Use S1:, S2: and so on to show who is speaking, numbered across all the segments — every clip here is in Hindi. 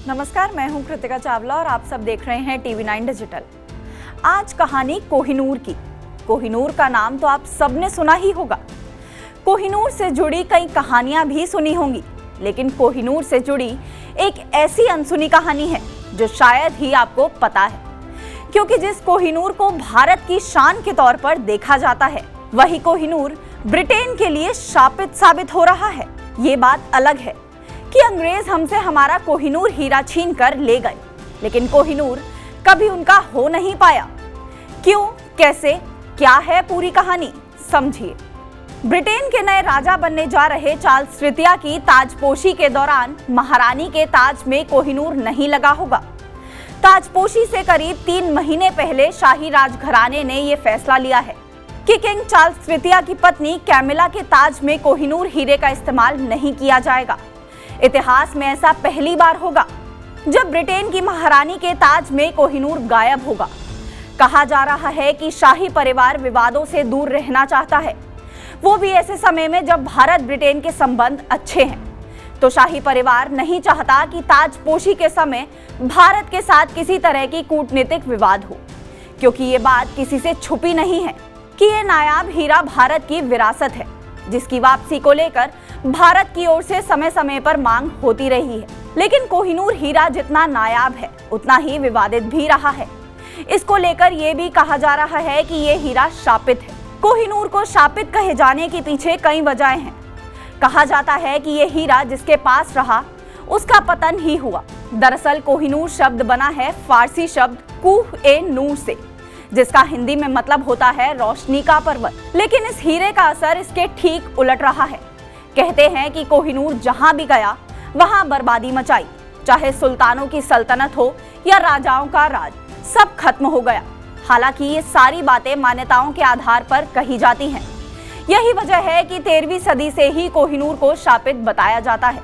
S1: नमस्कार, मैं हूं कृतिका चावला और आप सब देख रहे हैं TV9 डिजिटल। आज कहानी कोहिनूर की। कोहिनूर का नाम तो आप सबने सुना ही होगा। कोहिनूर से जुड़ी कई कहानियां भी सुनी होंगी, लेकिन कोहिनूर से जुड़ी एक ऐसी अनसुनी कहानी है जो शायद ही आपको पता है, क्योंकि जिस कोहिनूर को भारत की शान के तौर पर देखा जाता है, वही कोहिनूर ब्रिटेन के लिए शापित साबित हो रहा है। ये बात अलग है कि अंग्रेज हमसे हमारा कोहिनूर हीरा छीन कर ले गए, लेकिन कोहिनूर कभी उनका हो नहीं पाया। क्यों, कैसे, क्या है पूरी कहानी, समझिए। ब्रिटेन के नए राजा बनने जा रहे चार्ल्स तृतीय की ताजपोशी के दौरान महारानी के ताज में कोहिनूर नहीं लगा होगा। ताजपोशी से करीब 3 महीने पहले शाही राजघराने ने यह फैसला लिया है कि किंग चार्ल्स तृतीय की पत्नी कैमिला के ताज में कोहिनूर हीरे का इस्तेमाल नहीं किया जाएगा। इतिहास में ऐसा पहली बार होगा जब ब्रिटेन की महारानी के ताज में कोहिनूर गायब होगा। कहा जा रहा है कि शाही परिवार विवादों से दूर रहना चाहता है, वो भी ऐसे समय में जब भारत ब्रिटेन के संबंध अच्छे हैं। तो शाही परिवार नहीं चाहता कि ताजपोशी के समय भारत के साथ किसी तरह की कूटनीतिक विवाद हो, क्योंकि ये बात किसी से छुपी नहीं है कि ये नायाब हीरा भारत की विरासत है, जिसकी वापसी को लेकर भारत की ओर से समय समय पर मांग होती रही है। लेकिन कोहिनूर हीरा जितना नायाब है, उतना ही विवादित भी रहा है। इसको लेकर यह भी कहा जा रहा है कि यह हीरा शापित है। कोहिनूर को शापित कहे जाने के पीछे कई वजहें हैं। कहा जाता है कि यह हीरा जिसके पास रहा, उसका पतन ही हुआ। दरअसल कोहिनूर शब्द बना है फारसी शब्द कुह-ए-नूर से, जिसका हिंदी में मतलब होता है रोशनी का पर्वत। लेकिन इस हीरे का असर इसके ठीक उलट रहा है। कहते हैं कि कोहिनूर जहां भी गया वहां बर्बादी मचाई, चाहे सुल्तानों की सल्तनत हो या राजाओं का राज, सब खत्म हो गया। हालांकि ये सारी बातें मान्यताओं के आधार पर कही जाती हैं। यही वजह है कि 13वीं सदी से ही कोहिनूर को शापित बताया जाता है।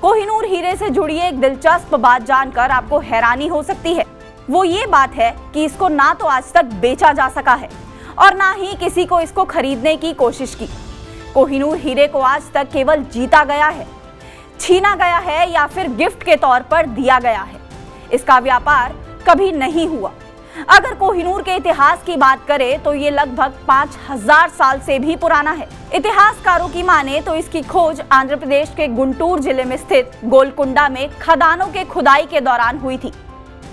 S1: कोहिनूर हीरे से जुड़ी एक दिलचस्प बात जानकर आपको हैरानी हो सकती है। वो ये बात है कि इसको ना तो आज तक बेचा जा सका है और ना ही किसी को इसको खरीदने की कोशिश की। कोहिनूर हीरे को आज तक केवल जीता गया है, छीना गया है या फिर गिफ्ट के तौर पर दिया गया है। इसका व्यापार कभी नहीं हुआ। अगर कोहिनूर के इतिहास की बात करें तो ये लगभग 5000 साल से भी पुराना है। इतिहासकारों की माने तो इसकी खोज आंध्र प्रदेश के गुंटूर जिले में स्थित गोलकुंडा में खदानों के खुदाई के दौरान हुई थी।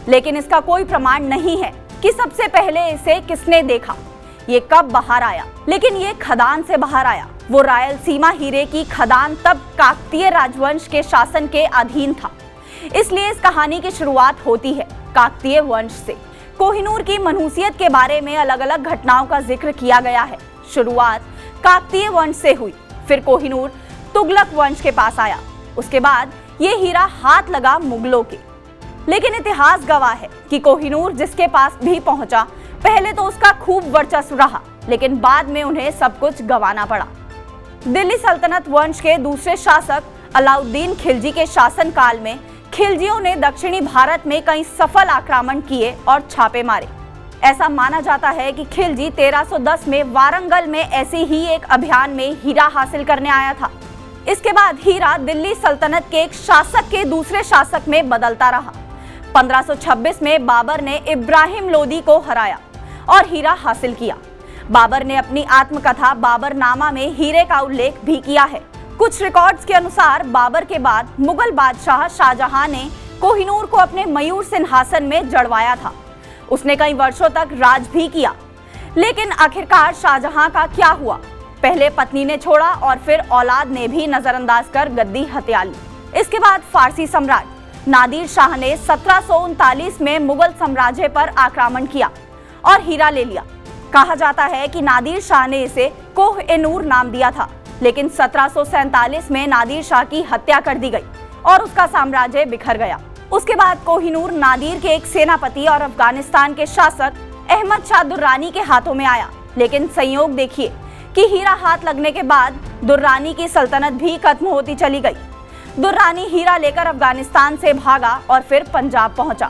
S1: लेकिन इसका कोई प्रमाण नहीं है कि सबसे पहले इसे किसने देखा, ये कब बाहर आया। लेकिन ये खदान से बाहर आया। वो रायलसीमा हीरे की खदान तब काकतीय राजवंश के शासन के अधीन था, इसलिए इस कहानी की शुरुआत होती है काकतीय वंश से। कोहिनूर की मनहूसियत के बारे में अलग अलग घटनाओं का जिक्र किया गया है। शुरुआत काकतीय वंश से हुई, फिर कोहिनूर तुगलक वंश के पास आया, उसके बाद ये हीरा हाथ लगा मुगलों के। लेकिन इतिहास गवाह है कि कोहिनूर जिसके पास भी पहुंचा, पहले तो उसका खूब वर्चस्व रहा, लेकिन बाद में उन्हें सब कुछ गंवाना पड़ा। दिल्ली सल्तनत वंश के दूसरे शासक अलाउद्दीन खिलजी के शासनकाल में खिलजियों ने दक्षिणी भारत में कई सफल आक्रमण किए और छापे मारे। ऐसा माना जाता है कि खिलजी 1310 में वारंगल में ऐसे ही एक अभियान में हीरा हासिल करने आया था। इसके बाद हीरा दिल्ली सल्तनत के एक शासक के दूसरे शासक में बदलता रहा। 1526 में बाबर ने इब्राहिम लोदी को हराया और हीरा हासिल किया। बाबर ने अपनी आत्मकथा बाबरनामा में हीरे का उल्लेख भी किया है। कुछ रिकॉर्ड्स के अनुसार बाबर के बाद मुगल बादशाह शाहजहां ने कोहिनूर को अपने मयूर सिंहासन में जड़वाया था। उसने कई वर्षों तक राज भी किया। लेकिन आखिरकार शाहजहां का क्या हुआ? पहले पत्नी ने छोड़ा और फिर औलाद ने भी नजरअंदाज कर गद्दी हथिया ली। इसके बाद फारसी सम्राट नादिर शाह ने 1739 में मुगल साम्राज्य पर आक्रमण किया और हीरा ले लिया। कहा जाता है कि नादिर शाह ने इसे कोह-ए-नूर नाम दिया था, लेकिन 1747 में नादिर शाह की हत्या कर दी गई और उसका साम्राज्य बिखर गया। उसके बाद कोहिनूर नादिर के एक सेनापति और अफगानिस्तान के शासक अहमद शाह दुर्रानी के हाथों में आया। लेकिन संयोग देखिए कि हीरा हाथ लगने के बाद दुर्रानी की सल्तनत भी खत्म होती चली गई। दुर्रानी हीरा लेकर अफगानिस्तान से भागा और फिर पंजाब पहुंचा।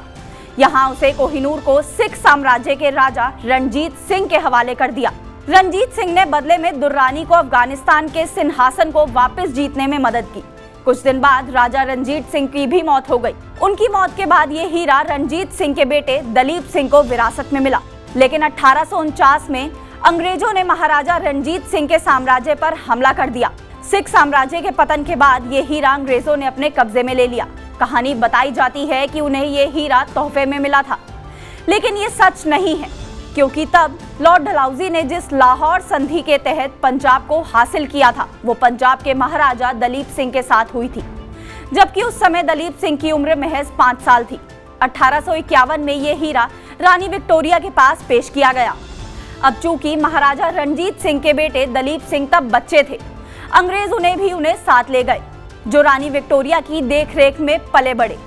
S1: यहाँ उसे कोहिनूर को सिख साम्राज्य के राजा रणजीत सिंह के हवाले कर दिया। रणजीत सिंह ने बदले में दुर्रानी को अफगानिस्तान के सिंहासन को वापस जीतने में मदद की। कुछ दिन बाद राजा रणजीत सिंह की भी मौत हो गई। उनकी मौत के बाद ये हीरा रणजीत सिंह के बेटे दलीप सिंह को विरासत में मिला। लेकिन 1849 में अंग्रेजों ने महाराजा रणजीत सिंह के साम्राज्य पर हमला कर दिया। सिख साम्राज्य के पतन के बाद ये हीरा अंग्रेजों ने अपने कब्जे में ले लिया। कहानी बताई जाती है कि उन्हें ये हीरा तोहफे में मिला था, लेकिन ये सच नहीं है, क्योंकि तब लॉर्ड डलहौजी ने जिस लाहौर संधि के तहत पंजाब को हासिल किया था, वो पंजाब के महाराजा दलीप सिंह के साथ हुई थी, जबकि उस समय दलीप सिंह की उम्र महज 5 साल थी। 1851 में ये हीरा रानी विक्टोरिया के पास पेश किया गया। अब चूंकि महाराजा रणजीत सिंह के बेटे दलीप सिंह तब बच्चे थे, अंग्रेज उन्हें साथ ले गए, जो रानी विक्टोरिया की देखरेख में पले बढ़े।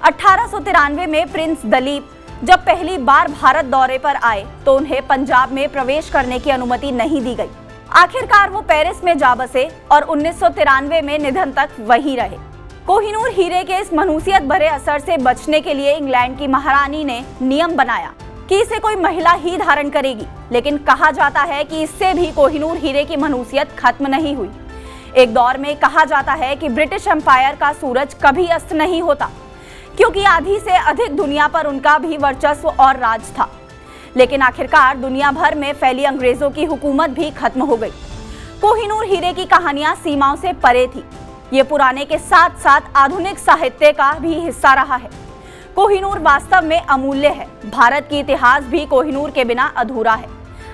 S1: 1893 में प्रिंस दलीप जब पहली बार भारत दौरे पर आए तो उन्हें पंजाब में प्रवेश करने की अनुमति नहीं दी गई। आखिरकार वो पेरिस में जा बसे और 1993 में निधन तक वहीं रहे। कोहिनूर हीरे के इस मनहूसियत भरे असर से बचने के लिए इंग्लैंड की महारानी ने नियम बनाया कि इसे कोई महिला ही धारण करेगी, लेकिन कहा जाता है कि इससे भी कोहिनूर हीरे की मनहूसियत खत्म नहीं हुई। एक दौर में कहा जाता है कि ब्रिटिश एम्पायर का सूरज कभी अस्त नहीं होता, क्योंकि आधी से अधिक दुनिया पर उनका भी वर्चस्व और राज था। लेकिन आखिरकार दुनिया भर में फैली अंग्रेजों की हुकूमत भी खत्म हो गई। कोहिनूर हीरे की कहानियां सीमाओं से परे थी। ये पुराने के साथ साथ आधुनिक साहित्य का भी हिस्सा रहा है। कोहिनूर वास्तव में अमूल्य है। भारत की इतिहास भी कोहिनूर के बिना अधूरा है।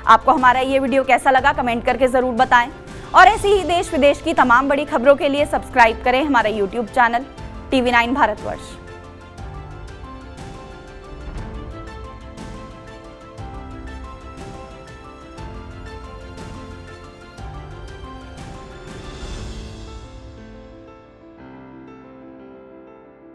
S1: आपको हमारा ये वीडियो कैसा लगा, कमेंट करके जरूर बताएं। और ऐसी ही देश विदेश की तमाम बड़ी खबरों के लिए सब्सक्राइब करें हमारा YouTube चैनल TV9 भारतवर्ष।